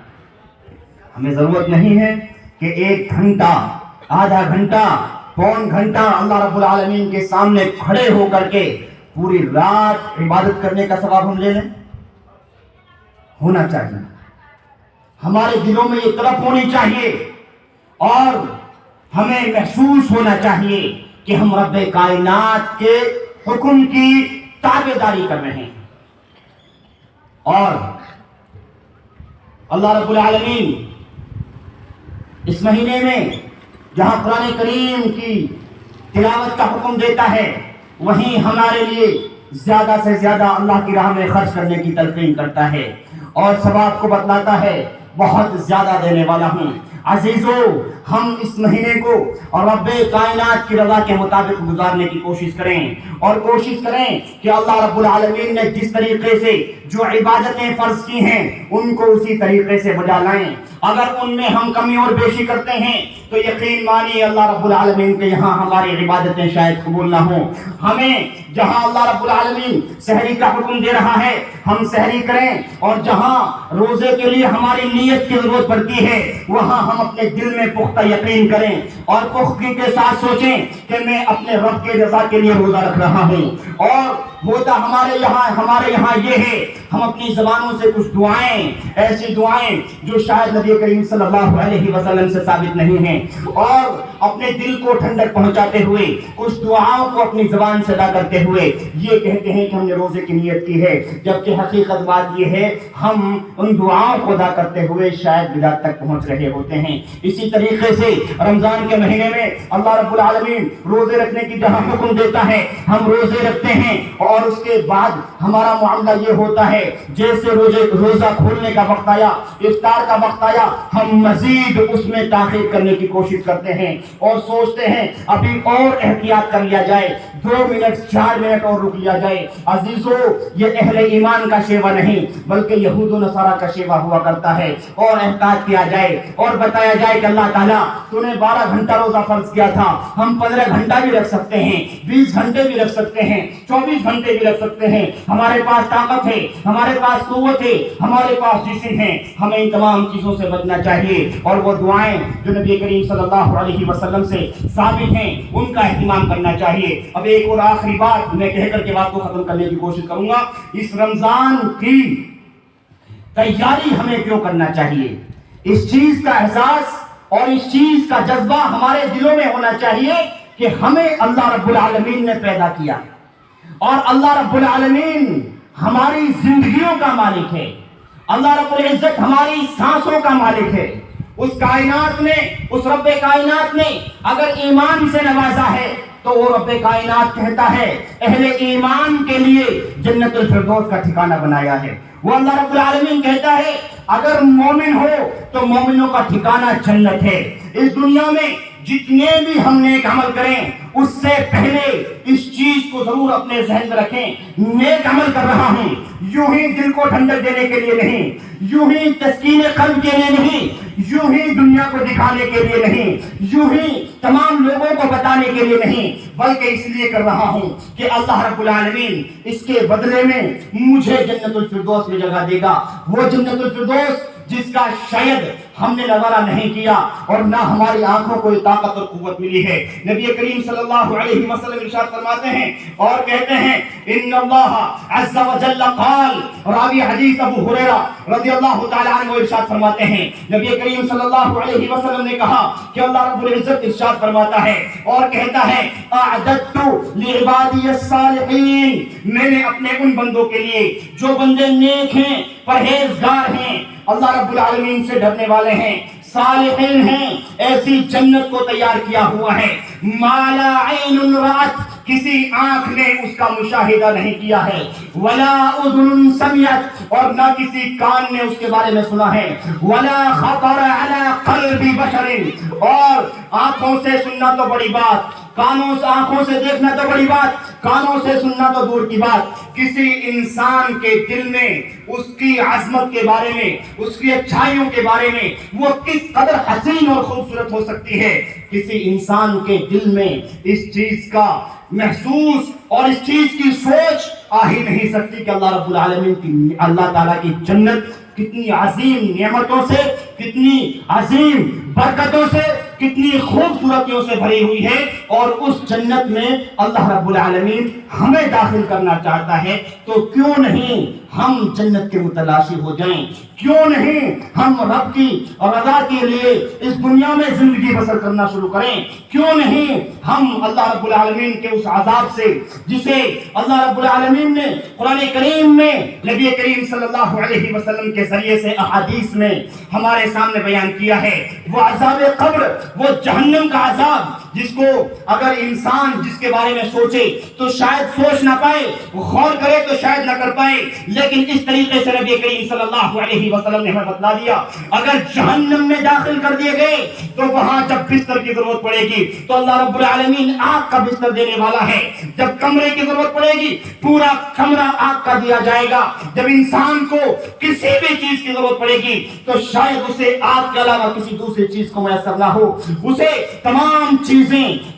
ہمیں ضرورت نہیں ہے کہ 1 گھنٹہ, آدھا گھنٹہ, پون گھنٹہ اللہ رب العالمین کے سامنے کھڑے ہو کر کے پوری رات عبادت کرنے کا ثواب ہم لے لیں. ہونا چاہیے, ہمارے دلوں میں یہ طرف ہونی چاہیے اور ہمیں محسوس ہونا چاہیے کہ ہم رب کائنات کے حکم کی تابعداری کر رہے ہیں. اور اللہ رب العالمین اس مہینے میں جہاں قرآن کریم کی تلاوت کا حکم دیتا ہے, وہیں ہمارے لیے زیادہ سے زیادہ اللہ کی راہ میں خرچ کرنے کی تلقین کرتا ہے اور ثواب کو بتلاتا ہے بہت زیادہ دینے والا ہوں. عزیزو, ہم اس مہینے کو اور رب کائنات کی رضا کے مطابق گزارنے کی کوشش کریں اور کوشش کریں کہ اللہ رب العالمین نے جس طریقے سے جو عبادتیں فرض کی ہیں ان کو اسی طریقے سے بجا لائیں. اگر ان میں ہم کمی اور بیشی کرتے ہیں تو یقین مانیے اللہ رب العالمین کے یہاں ہماری عبادتیں شاید قبول نہ ہوں. ہمیں جہاں اللہ رب العالمین سحری کا حکم دے رہا ہے ہم سحری کریں, اور جہاں روزے کے لیے ہماری نیت کی ضرورت پڑتی ہے وہاں ہم اپنے دل میں پختہ یقین کریں اور پختگی کے ساتھ سوچیں کہ میں اپنے رب کے رضا کے لیے روزہ رکھ رہا ہوں. اور ہوتا ہمارے یہاں یہ ہے, ہم اپنی زبانوں سے کچھ دعائیں, ایسی دعائیں جو شاید نبی کریم صلی اللہ علیہ وسلم سے ثابت نہیں ہیں, اور اپنے دل کو ٹھنڈک پہنچاتے ہوئے کچھ دعاؤں کو اپنی زبان سے ادا کرتے ہوئے یہ کہتے ہیں کہ ہم نے روزے کی نیت کی ہے, جبکہ حقیقت بات یہ ہے ہم ان دعاؤں کو ادا کرتے ہوئے شاید بدعت تک پہنچ رہے ہوتے ہیں. اسی طریقے سے رمضان کے مہینے میں اللہ رب العالمین روزے رکھنے کی جہاں حکم دیتا ہے ہم روزے رکھتے ہیں, اور اس کے بعد ہمارا معاملہ یہ ہوتا ہے جیسے روزہ کھولنے کا وقت آیا, افطار کا وقت آیا, ہم مزید اس میں تاخیر کرنے کی کوشش کرتے ہیں اور سوچتے ہیں ابھی اور احتیاط کر لیا جائے, 2 منٹ 4 منٹ اور رک لیا جائے. عزیزو, یہ اہل ایمان کا شیوا نہیں بلکہ یہود و نصارہ کا شیوا ہوا کرتا ہے. اور احتیاط کیا جائے اور بتایا جائے کہ اللہ تعالیٰ تو نے 12 گھنٹہ روزہ فرض کیا تھا, ہم 15 گھنٹہ بھی رکھ سکتے ہیں, 20 گھنٹے بھی رکھ سکتے ہیں, 24 گھنٹے بھی رکھ سکتے ہیں, ہمارے پاس طاقت ہے, ہمارے پاس قوت ہے, ہمارے پاس جسم ہے. ہمیں ان تمام چیزوں سے بچنا چاہیے اور وہ دعائیں جو نبی کریم صلی اللہ علیہ وسلم سے ثابت ہیں ان کا اہتمام کرنا چاہیے. اب ایک اور آخری بات میں کہہ کر کے بات کو ختم کرنے کی کوشش کروں گا. اس رمضان کی تیاری ہمیں کیوں کرنا چاہیے, اس چیز کا احساس اور اس چیز کا جذبہ ہمارے دلوں میں ہونا چاہیے کہ ہمیں اللہ رب العالمین نے پیدا کیا اور اللہ رب العالمین ہماری زندگیوں کا مالک ہے. اللہ رب العزت ہماری سانسوں کا مالک ہے. اس کائنات نے, اس رب کائنات نے اگر ایمان سے نوازا ہے تو وہ رب کائنات کہتا ہے اہل ایمان کے لیے جنت الفردوس کا ٹھکانہ بنایا ہے. وہ اللہ رب العالمین کہتا ہے اگر مومن ہو تو مومنوں کا ٹھکانہ جنت ہے. اس دنیا میں جتنے بھی ہم نیک عمل کریں اس سے پہلے اس چیز کو ضرور اپنے ذہن میں رکھیں, نیک عمل کر رہا ہوں یوں ہی دل کو ٹھنڈک دینے کے لیے نہیں, یوں ہی تسکین قلب کے لیے نہیں, یوں ہی دنیا کو دکھانے کے لیے نہیں, یوں ہی تمام لوگوں کو بتانے کے لیے نہیں, بلکہ اس لیے کر رہا ہوں کہ اللہ رب العالمین اس کے بدلے میں مجھے جنت الفردوس میں جگہ دے گا. وہ جنت الفردوس جس کا شاید ہم نے نظارہ نہیں کیا اور نہ ہماری آنکھوں کو طاقت اور قوت ملی ہے۔ نبی کریم صلی اللہ علیہ وسلم ارشاد فرماتے ہیں اور کہتے ہیں ان اللہ عز و جل قال، راوی حدیث ابو ہریرہ رضی اللہ تعالی عنہ ارشاد فرماتے ہیں نبی کریم صلی اللہ علیہ وسلم نے کہا کہ اللہ رب العزت ارشاد فرماتا ہے اور کہتا ہے اعددت لعبادی الصالحین، میں نے اپنے ان بندوں کے لیے جو بندے نیک ہیں، پرہیزگار ہیں، اللہ رب العالمین سے ڈرنے والے ہیں، صالحین ہیں، ایسی جنت کو تیار کیا ہوا ہے ما لا عین رأت، کسی آنکھ نے اس کا مشاہدہ نہیں کیا ہے، ولا اذن سمعت، اور نہ کسی کان نے اس کے بارے میں سنا ہے، ولا خطر علی قلب بشر، اور آنکھوں سے سننا تو بڑی بات، آنکھوں سے دیکھنا تو بڑی بات، کانوں سے سننا تو دور کی بات، کسی انسان کے دل میں اس کی عظمت کے بارے میں، اس کی اچھائیوں کے بارے میں وہ کس قدر حسین اور خوبصورت ہو سکتی ہے، کسی انسان کے دل میں اس چیز کا محسوس اور اس چیز کی سوچ آ ہی نہیں سکتی کہ اللہ رب العالمین کی، اللہ تعالیٰ کی جنت کتنی عظیم نعمتوں سے، کتنی عظیم برکتوں سے، کتنی خوبصورتیوں سے بھری ہوئی ہے، اور اس جنت میں اللہ رب العالمین ہمیں داخل کرنا چاہتا ہے، تو کیوں نہیں ہم جنت کے متلاشی ہو جائیں، کیوں نہیں ہم رب کی رضا کے لیے اس دنیا میں زندگی بسر کرنا شروع کریں، کیوں نہیں ہم اللہ رب العالمین کے اس عذاب سے جسے اللہ رب العالمین نے قرآن کریم میں نبی کریم صلی اللہ علیہ وسلم کے ذریعے سے احادیث میں ہمارے سامنے بیان کیا ہے، وہ عذاب قبر، وہ جہنم کا عذاب جس کو اگر انسان جس کے بارے میں سوچے تو شاید سوچ نہ پائے، غور کرے تو شاید نہ کر پائے، لیکن اس طریقے سے نبی کریم صلی اللہ علیہ وسلم نے ہمیں بتلا دیا اگر جہنم میں داخل کر دیے گئے تو وہاں جب بستر کی ضرورت پڑے گی تو اللہ رب العالمین آگ کا بستر دینے والا ہے، جب کمرے کی ضرورت پڑے گی پورا کمرہ آگ کا دیا جائے گا، جب انسان کو کسی بھی چیز کی ضرورت پڑے گی تو شاید اسے آگ کے علاوہ کسی دوسری چیز کو میسر نہ ہو، اسے تمام چیزیں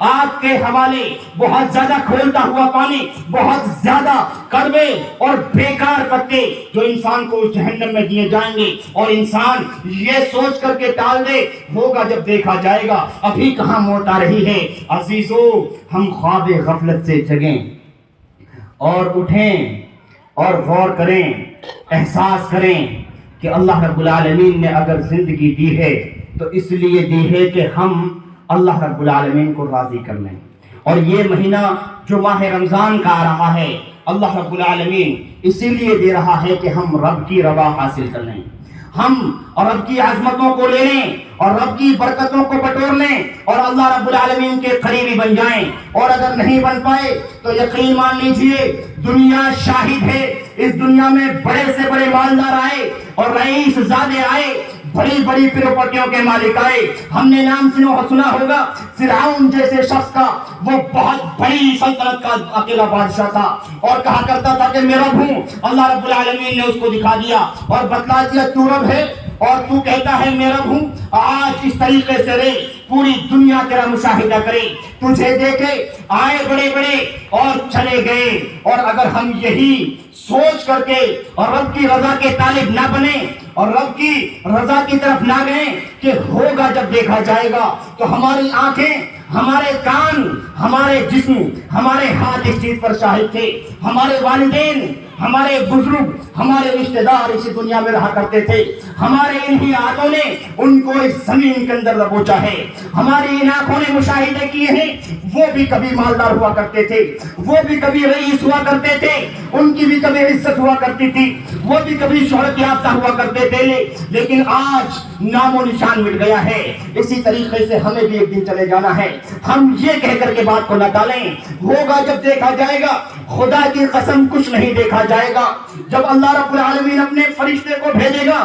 آگ کے حوالے، بہت زیادہ کھولتا ہوا پانی، بہت زیادہ کڑوے اور بیکار پتے جو انسان کو جہنم میں دیے جائیں گے، اور انسان یہ سوچ کر کے ٹال دے ہوگا جب دیکھا جائے گا، ابھی کہاں موت آ رہی ہے۔ عزیزو، ہم خواب غفلت سے جگیں اور اٹھیں اور غور کریں، احساس کریں کہ اللہ رب العالمین نے اگر زندگی دی ہے تو اس لیے دی ہے کہ ہم اللہ رب العالمین کو راضی کر لیں، اور یہ مہینہ جو ماہ رمضان کا آ رہا ہے اللہ رب العالمین اسی لیے دے رہا ہے کہ ہم رب کی رضا حاصل کر لیں، ہم رب کی عظمتوں کو لے لیں اور رب کی برکتوں کو بٹور لیں اور اللہ رب العالمین کے قریبی بن جائیں، اور اگر نہیں بن پائے تو یقین مان لیجئے دنیا شاہد ہے، اس دنیا میں بڑے سے بڑے مالدار آئے اور رئیس زادے آئے، بڑی بڑی پراپرٹیوں کے مالک آئے، ہم نے نام سنا ہوگا فرعون جیسے شخص کا، وہ بہت بڑی سلطنت کا اکیلا بادشاہ تھا اور کہا کرتا تھا کہ میں رب ہوں، اللہ رب العالمین نے اس کو دکھا دیا اور بتلا دیا تو رب ہے اور تو کہتا ہے میں رب ہوں، آج اس طریقے سے رہے، پوری دنیا تیرا مشاہدہ کرے، تجھے دیکھے، آئے بڑے بڑے اور چلے گئے، اور اگر ہم یہی سوچ کر کے اور رب کی رضا کے طالب نہ بنے اور رب کی رضا کی طرف نہ گئے کہ ہوگا جب دیکھا جائے گا، تو ہماری آنکھیں، ہمارے کان، ہمارے جسم، ہمارے ہاتھ اس چیز پر شاہد تھے، ہمارے والدین، ہمارے بزرگ، ہمارے رشتہ دار اسی دنیا میں رہا کرتے تھے، ہمارے انہی ہاتھوں نے ان کو اس زمین کے اندر دبوچا ہے، ہماری ان آنکھوں نے مشاہدے کیے ہیں، وہ بھی کبھی مالدار ہوا کرتے تھے، وہ بھی کبھی رئیس ہوا کرتے تھے، ان کی بھی کبھی عزت ہوا کرتی تھی، وہ بھی کبھی شہرت یافتہ ہوا کرتے تھے، لیکن آج نام و نشان مٹ گیا ہے۔ اسی طریقے سے ہمیں بھی ایک دن چلے جانا ہے، ہم یہ کہہ کر کے بات کو نہ ٹالیں، ہوگا جب دیکھا جائے گا، خدا کی قسم کچھ نہیں دیکھا جائے گا، جب اللہ رب العالمین اپنے فرشتے کو بھیجے گا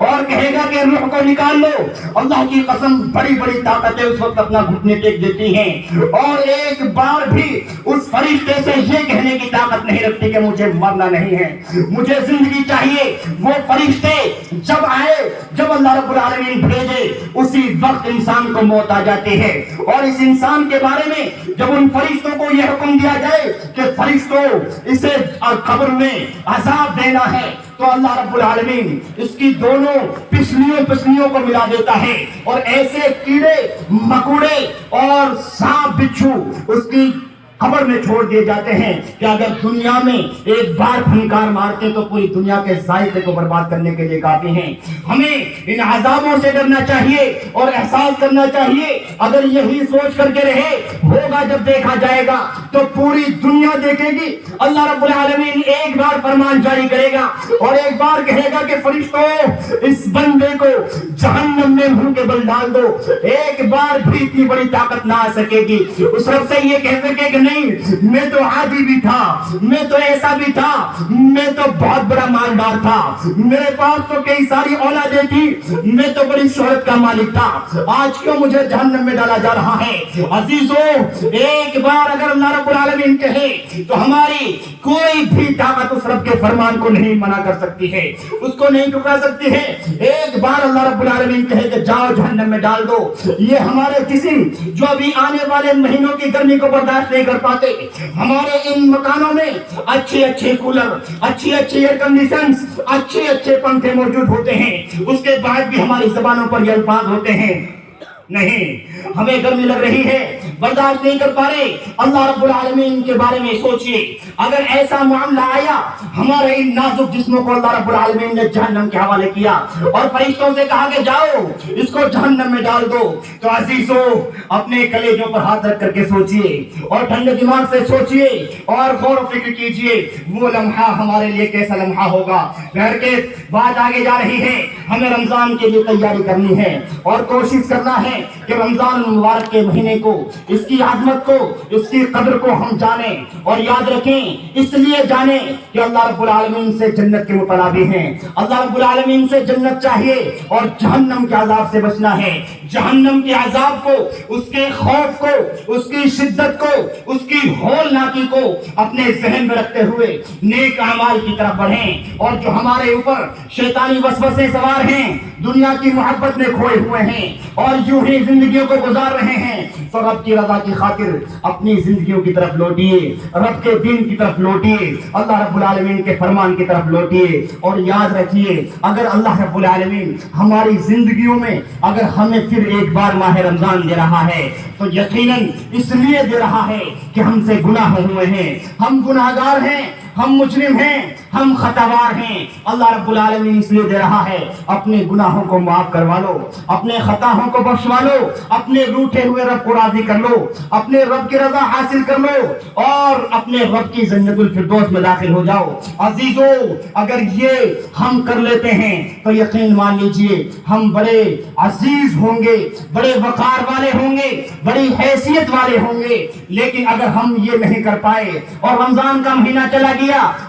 اور کہے گا کہ روح کو نکال لو، اللہ کی قسم بڑی بڑی طاقتیں اس وقت اپنا گھٹنے ٹیک دیتی ہیں اور ایک بار بھی اس فرشتے سے یہ کہنے کی طاقت نہیں رکھتی کہ مجھے مرنا نہیں ہے، مجھے زندگی چاہیے۔ وہ فرشتے جب آئے، جب اللہ رب العالمین بھیجے، اسی وقت انسان کو موت آ جاتی ہے، اور اس انسان کے بارے میں جب ان فرشتوں کو یہ حکم دیا جائے کہ فرشتوں اسے قبر میں عذاب دینا ہے، تو اللہ رب العالمین اس کی دونوں پسلیوں کو ملا دیتا ہے اور ایسے کیڑے مکوڑے اور سانپ بچھو اس کی قبر میں چھوڑ دیے جاتے ہیں کہ اگر دنیا میں ایک بار پھنکار مارتے تو پوری دنیا کے ذائقے کو برباد کرنے کے لیے کافی ہیں. ہمیں ان عذابوں سے ڈرنا چاہیے اور احساس کرنا چاہیے. اگر یہی سوچ کر کے رہے ہوگا جب دیکھا جائے گا تو پوری دنیا دیکھے گی. اللہ رب العالمین ایک بار فرمان جاری کرے گا اور ایک بار کہے گا کہ فرشتوں اس بندے کو جہنم میں منہ کے بل ڈال دو. ایک بار بھی اتنی بڑی طاقت نہ آ سکے گی اس رب سے یہ کہہ سکے کہ نہیں میں تو عادی بھی تھا, میں تو ایسا بھی تھا, میں تو بہت بڑا مالدار تھا, میرے پاس تو کئی ساری اولادیں تھی, میں تو بڑی شہرت کا مالک تھا, آج کیوں مجھے جہنم میں ڈالا جا رہا ہے. عزیزو ایک بار اگر اللہ رب العالمین کہے تو ہماری کوئی بھی طاقت اس رب کے فرمان کو نہیں منع کر سکتی ہے, اس کو نہیں ٹکرا سکتی ہے. ایک بار اللہ رب العالمین کہے کہ جاؤ جہنم میں ڈال دو. یہ ہمارے جسم جو ابھی آنے والے مہینوں کی گرمی کو برداشت نہیں کر پاتے, ہمارے ان مکانوں میں اچھے کولر, اچھے ایئر کنڈیشنز, اچھے پنکھے موجود ہوتے ہیں, اس کے بعد بھی ہماری زبانوں پر یہ الفاظ ہوتے ہیں نہیں ہمیں گرمی لگ رہی ہے, برداشت نہیں کر پا رہے. اللہ رب العالمین کے بارے میں سوچئے اگر ایسا معاملہ آیا ہمارے ان نازک جسموں کو اللہ رب العالمین نے جہنم کے حوالے کیا اور فرشتوں سے کہا کہ جاؤ اس کو جہنم میں ڈال دو, تو عزیزو اپنے کلیجوں پر ہاتھ رکھ کر کے سوچئے اور ٹھنڈے دماغ سے سوچئے اور غور و فکر کیجئے وہ لمحہ ہمارے لیے کیسا لمحہ ہوگا. گھر کے بات آگے جا رہی ہے, ہمیں رمضان کے لیے تیاری کرنی ہے اور کوشش کرنا ہے کہ رمضان مبارک کے مہینے کو, اس کی عظمت کو, اس کی قدر کو ہم جانیں اور یاد رکھیں. اس لیے جانیں کہ اللہ رب العالمین سے جنت کے مطالبے ہیں, اللہ رب العالمین سے جنت چاہیے اور جہنم کے عذاب سے بچنا ہے. جہنم کے عذاب کو, اس کے خوف کو, اس کی شدت کو, اس کی ہولناکی کو اپنے ذہن میں رکھتے ہوئے نیک اعمال کی طرف بڑھیں. اور جو ہمارے اوپر شیطانی وسوسے سوار ہیں, دنیا کی محبت میں کھوئے ہوئے ہیں اور یوں ہی زندگیوں کو گزار رہے ہیں, تو رب کی رضا کی خاطر اپنی زندگیوں کی طرف لوٹیے, رب کے دین کی طرف لوٹیے, اللہ رب العالمین کے فرمان کی طرف لوٹیے. اور یاد رکھیے اگر اللہ رب العالمین ہماری زندگیوں میں اگر ہمیں پھر ایک بار ماہ رمضان دے رہا ہے تو یقیناً اس لیے دے رہا ہے کہ ہم سے گناہ ہوئے ہیں, ہم گناہگار ہیں, ہم مجرم ہیں, ہم خطاوار ہیں. اللہ رب العالمین اس لیے دے رہا ہے اپنے گناہوں کو معاف کروا لو, اپنے خطاؤں کو بخشوا لو, اپنے روٹھے ہوئے رب کو راضی کر لو, اپنے رب کی رضا حاصل کر لو اور اپنے رب کی جنت الفردوس میں داخل ہو جاؤ. عزیزو اگر یہ ہم کر لیتے ہیں تو یقین مان لیجئے ہم بڑے عزیز ہوں گے, بڑے وقار والے ہوں گے, بڑی حیثیت والے ہوں گے. لیکن اگر ہم یہ نہیں کر پائے اور رمضان کا مہینہ چلا گیا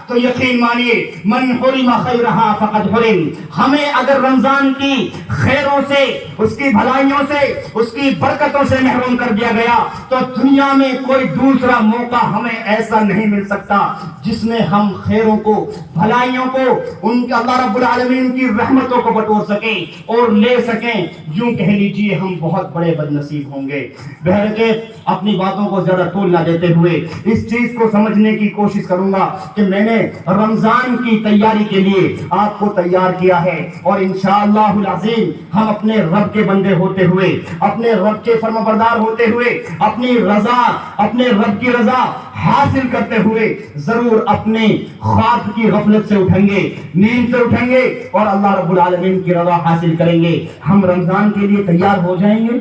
تو یقین مانیے من حرم خیرہا فقد حرم. ہمیں اگر رمضان کی خیروں سے, اس کی بھلائیوں سے, اس کی برکتوں سے محروم کر دیا گیا تو دنیا میں کوئی دوسرا موقع ہمیں ایسا نہیں مل سکتا جس میں ہم خیروں کو, بھلائیوں کو, ان کے اللہ رب العالمین کی رحمتوں کو بٹور سکیں اور لے سکیں. یوں کہہ لیجئے ہم بہت بڑے بد نصیب ہوں گے. بہرکیف اپنی باتوں کو زیادہ طول نہ دیتے ہوئے اس چیز کو سمجھنے کی کوشش کروں گا کہ میں نے رمضان کی تیاری کے لیے آپ کو تیار کیا ہے اور انشاءاللہ العظیم ہم اپنے رب کے بندے ہوتے ہوئے, اپنے رب کے فرمانبردار ہوتے ہوئے, اپنے رب کی رضا حاصل کرتے ہوئے ضرور اپنے خواب کی غفلت سے اٹھیں گے, نیند سے اٹھیں گے اور اللہ رب العالمین کی رضا حاصل کریں گے. ہم رمضان کے لیے تیار ہو جائیں گے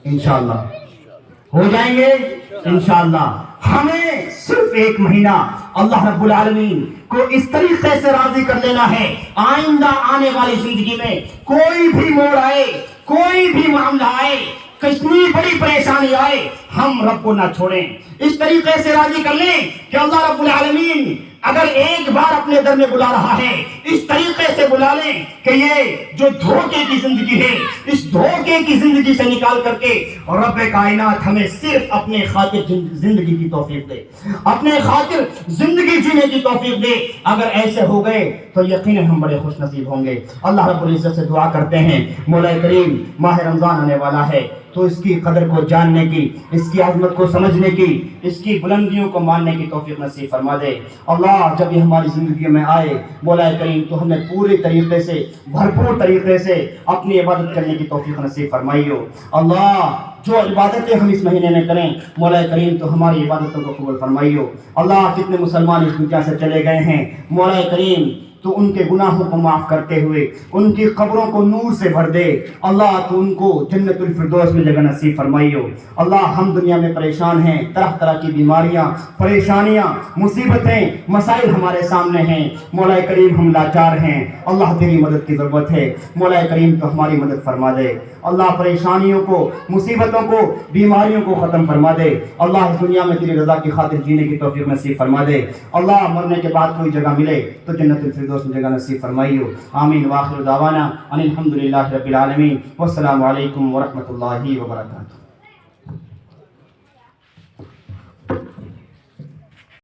انشاءاللہ, ہو جائیں گے انشاءاللہ. ہمیں صرف ایک مہینہ اللہ رب العالمین کو اس طریقے سے راضی کر لینا ہے, آئندہ آنے والی زندگی میں کوئی بھی موڑ آئے, کوئی بھی معاملہ آئے, کتنی بڑی پریشانی آئے, ہم رب کو نہ چھوڑیں. اس طریقے سے راضی کر لیں کہ اللہ رب العالمین اگر ایک بار اپنے در میں بلا رہا ہے اس طریقے سے بلا لیں کہ یہ جو دھوکے کی زندگی ہے اس دھوکے کی زندگی سے نکال کر کے رب کائنات ہمیں صرف اپنے خاطر زندگی کی توفیق دے, اپنے خاطر زندگی جینے کی توفیق دے. اگر ایسے ہو گئے تو یقیناً ہم بڑے خوش نصیب ہوں گے. اللہ رب العزت سے دعا کرتے ہیں مولا کریم ماہ رمضان آنے والا ہے, تو اس کی قدر کو جاننے کی، اس کی عظمت کو سمجھنے کی، اس کی بلندیوں کو ماننے کی توفیق نصیب فرما دے۔ اللہ جب یہ ہماری زندگی میں آئے مولا کریم تو ہمیں پورے طریقے سے، بھرپور طریقے سے اپنی عبادت کرنے کی توفیق نصیب فرمائیو۔ اللہ جو عبادتیں ہم اس مہینے میں کریں مولا کریم تو ہماری عبادتوں کو قبول فرمائیو۔ اللہ جتنے مسلمان اس دنیا سے چلے گئے ہیں مولا کریم تو ان کے گناہوں کو معاف کرتے ہوئے ان کی قبروں کو نور سے بھر دے۔ اللہ تو ان کو جنت الفردوس میں جگہ نصیب فرمائیو۔ اللہ ہم دنیا میں پریشان ہیں، طرح طرح کی بیماریاں، پریشانیاں، مصیبتیں، مسائل ہمارے سامنے ہیں مولا کریم ہم لاچار ہیں۔ اللہ تیری مدد کی ضرورت ہے مولا کریم تو ہماری مدد فرما دے۔ اللہ پریشانیوں کو، مصیبتوں کو، بیماریوں کو ختم فرما دے۔ اللہ اس دنیا میں تیری رضا کی خاطر جینے کی توفیق نصیب فرما دے۔ اللہ مرنے کے بعد کوئی جگہ ملے تو جنت الفردوس میں جگہ نصیب فرمائیو۔ آمین وآخر دعوانا ان الحمدللہ رب العالمین والسلام علیکم ورحمۃ اللہ وبرکاتہ۔